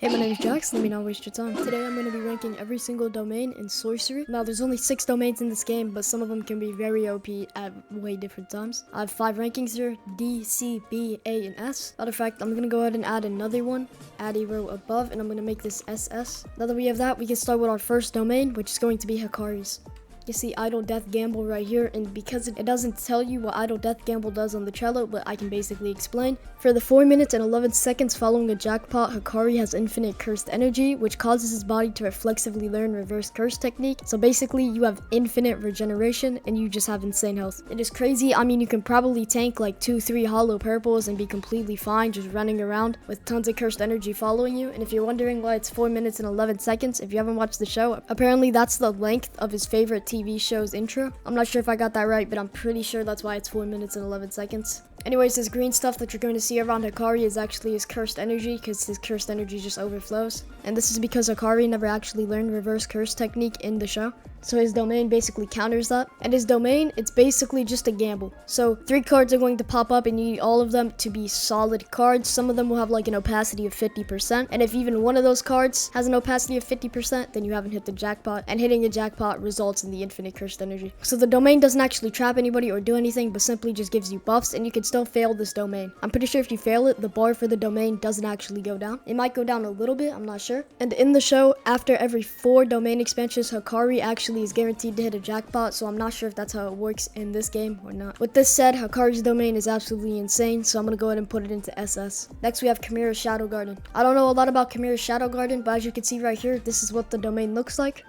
Hey, my name is Jax. Let me not waste your time. Today I'm going to be ranking every single domain in Sorcery. Now, there's only 6 domains in this game, but some of them can be very OP at way different times. I have 5 rankings here: D, C, B, A, and S. Matter of fact, I'm going to go ahead and add another one, add a row above, and I'm going to make this SS. Now that we have that, we can start with our first domain, which is going to be Hikari's. You see Idle Death Gamble right here, and because it doesn't tell you what Idle Death Gamble does on the Trello, but I can basically explain. For the 4 minutes and 11 seconds following a jackpot, Hikari has infinite cursed energy, which causes his body to reflexively learn reverse curse technique. So basically, you have infinite regeneration, and you just have insane health. It is crazy. I mean, you can probably tank like 2-3 hollow purples and be completely fine just running around with tons of cursed energy following you. And if you're wondering why it's 4 minutes and 11 seconds, if you haven't watched the show, apparently that's the length of his favorite TV show's intro. I'm not sure if I got that right, but I'm pretty sure that's why it's 4 minutes and 11 seconds. Anyways, this green stuff that you're going to see around Hikari is actually his cursed energy, because his cursed energy just overflows. And this is because Hikari never actually learned reverse curse technique in the show. So his domain basically counters that. And his domain, it's basically just a gamble. So 3 cards are going to pop up, and you need all of them to be solid cards. Some of them will have like an opacity of 50%. And if even one of those cards has an opacity of 50%, then you haven't hit the jackpot. And hitting the jackpot results in the infinite cursed energy. So the domain doesn't actually trap anybody or do anything, but simply just gives you buffs, and you can still fail this domain. I'm pretty sure if you fail it, the bar for the domain doesn't actually go down. It might go down a little bit, I'm not sure. And in the show, after every 4 domain expansions, Hikari actually is guaranteed to hit a jackpot, so I'm not sure if that's how it works in this game or not. With this said, Hikari's domain is absolutely insane, so I'm gonna go ahead and put it into SS. Next, we have Chimera's Shadow Garden. I don't know a lot about Chimera's Shadow Garden, but as you can see right here, this is what the domain looks like.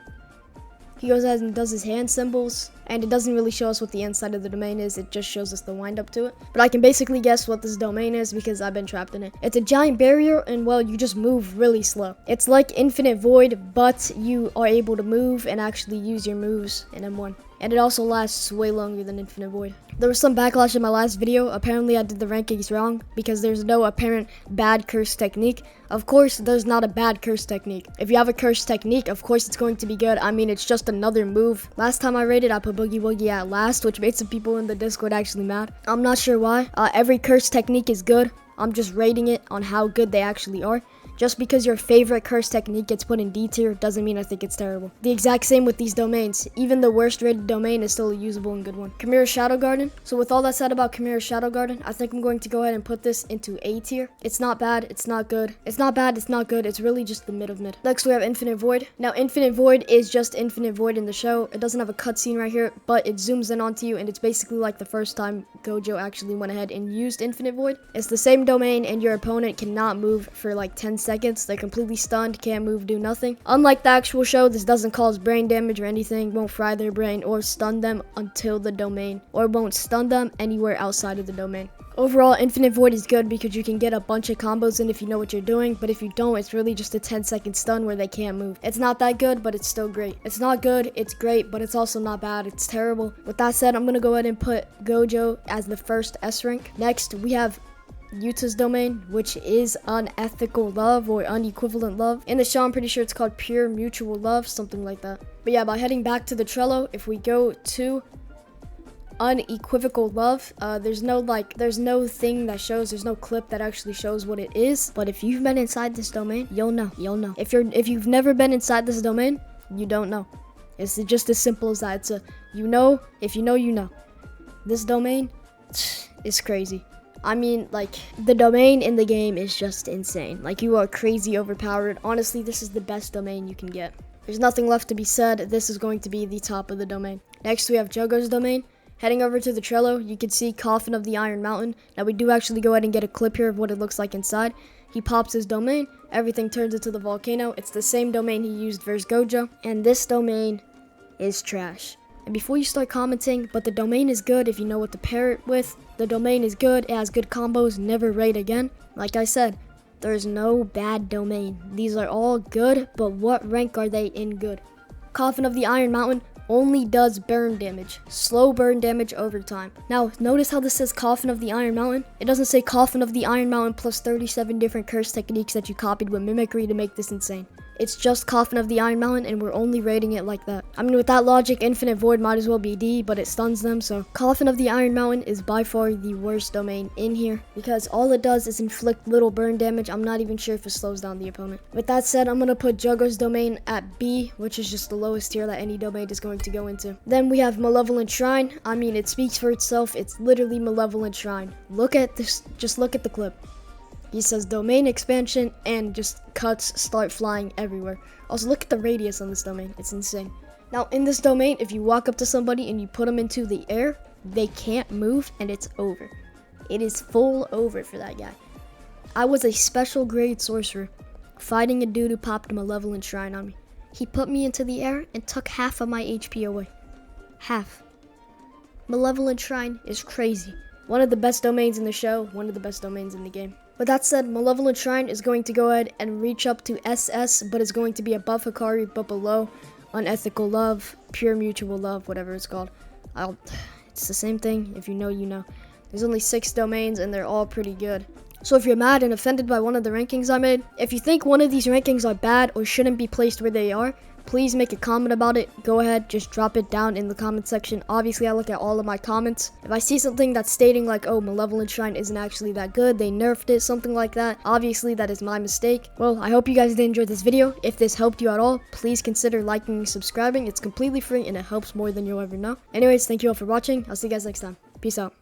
He goes ahead and does his hand symbols, and it doesn't really show us what the inside of the domain is, it just shows us the wind up to it. But I can basically guess what this domain is because I've been trapped in it. It's a giant barrier, and well, you just move really slow. It's like Infinite Void, but you are able to move and actually use your moves in M1. And it also lasts way longer than Infinite Void. There was some backlash in my last video. Apparently I did the rankings wrong because there's no apparent bad curse technique. Of course, there's not a bad curse technique. If you have a curse technique, of course it's going to be good. I mean, it's just another move. Last time I rated, I put Boogie Woogie at last, which made some people in the Discord actually mad. I'm not sure why. Every curse technique is good. I'm just rating it on how good they actually are. Just because your favorite curse technique gets put in D tier doesn't mean I think it's terrible. The exact same with these domains. Even the worst rated domain is still a usable and good one. Chimera's Shadow Garden. So with all that said about Chimera's Shadow Garden, I think I'm going to go ahead and put this into A tier. It's not bad, it's not good. It's not bad, it's not good. It's really just the mid of mid. Next we have Infinite Void. Now Infinite Void is just Infinite Void in the show. It doesn't have a cutscene right here, but it zooms in onto you, and it's basically like the first time Gojo actually went ahead and used Infinite Void. It's the same domain, and your opponent cannot move for like 10 seconds. They're completely stunned, can't move, do nothing. Unlike the actual show, this doesn't cause brain damage or anything, won't fry their brain or stun them until the domain, or won't stun them anywhere outside of the domain. Overall, Infinite Void is good because you can get a bunch of combos in if you know what you're doing, but if you don't, it's really just a 10-second stun where they can't move. It's not that good, but it's still great. It's not good, it's great, but it's also not bad, it's terrible. With that said, I'm gonna go ahead and put Gojo as the first S rank. Next, we have Yuta's domain, which is unethical love or unequivalent love. In the show, I'm pretty sure it's called pure mutual love, something like that. But yeah, by heading back to the Trello, if we go to unequivocal love, there's no thing that shows, there's no clip that actually shows what it is. But if you've been inside this domain, you'll know. If you've never been inside this domain, you don't know. It's just as simple as that. It's a you know, if you know, you know. This domain is crazy. I mean, like, the domain in the game is just insane. Like, you are crazy overpowered. Honestly, this is the best domain you can get. There's nothing left to be said. This is going to be the top of the domain. Next, we have Jogo's domain. Heading over to the Trello, you can see Coffin of the Iron Mountain. Now, we do actually go ahead and get a clip here of what it looks like inside. He pops his domain. Everything turns into the volcano. It's the same domain he used versus Gojo. And this domain is trash. And before you start commenting, but the domain is good if you know what to pair it with. The domain is good, it has good combos, never raid again. Like I said, there's no bad domain. These are all good, but what rank are they in good? Coffin of the Iron Mountain only does burn damage, slow burn damage over time. Now, notice how this says Coffin of the Iron Mountain? It doesn't say Coffin of the Iron Mountain plus 37 different curse techniques that you copied with mimicry to make this insane. it's just Coffin of the Iron Mountain, and we're only rating it like that. I mean, with that logic, Infinite Void might as well be D, but it stuns them, so Coffin of the Iron Mountain is by far the worst domain in here, because all it does is inflict little burn damage. I'm not even sure if it slows down the opponent. With that said, I'm gonna put Jogo's domain at B, which is just the lowest tier that any domain is going to go into. Then we have Malevolent Shrine. I mean, it speaks for itself. It's literally Malevolent Shrine. Look at this, just look at the clip. He says domain expansion and just cuts start flying everywhere. Also, look at the radius on this domain. It's insane. Now, in this domain, if you walk up to somebody and you put them into the air, they can't move and it's over. It is full over for that guy. I was a special grade sorcerer fighting a dude who popped a Malevolent Shrine on me. He put me into the air and took half of my HP away. Half. Malevolent Shrine is crazy. One of the best domains in the show, one of the best domains in the game. With that said, Malevolent Shrine is going to go ahead and reach up to SS, but it's going to be above Hikari, but below Unethical Love, Pure Mutual Love, whatever it's called. It's the same thing. If you know, you know. There's only 6 domains, and they're all pretty good. So if you're mad and offended by one of the rankings I made, if you think one of these rankings are bad or shouldn't be placed where they are, please make a comment about it. Go ahead, just drop it down in the comment section. Obviously, I look at all of my comments. If I see something that's stating like, oh, Malevolent Shrine isn't actually that good, they nerfed it, something like that, obviously that is my mistake. Well, I hope you guys did enjoy this video. If this helped you at all, please consider liking and subscribing. It's completely free and it helps more than you'll ever know. Anyways, thank you all for watching. I'll see you guys next time. Peace out.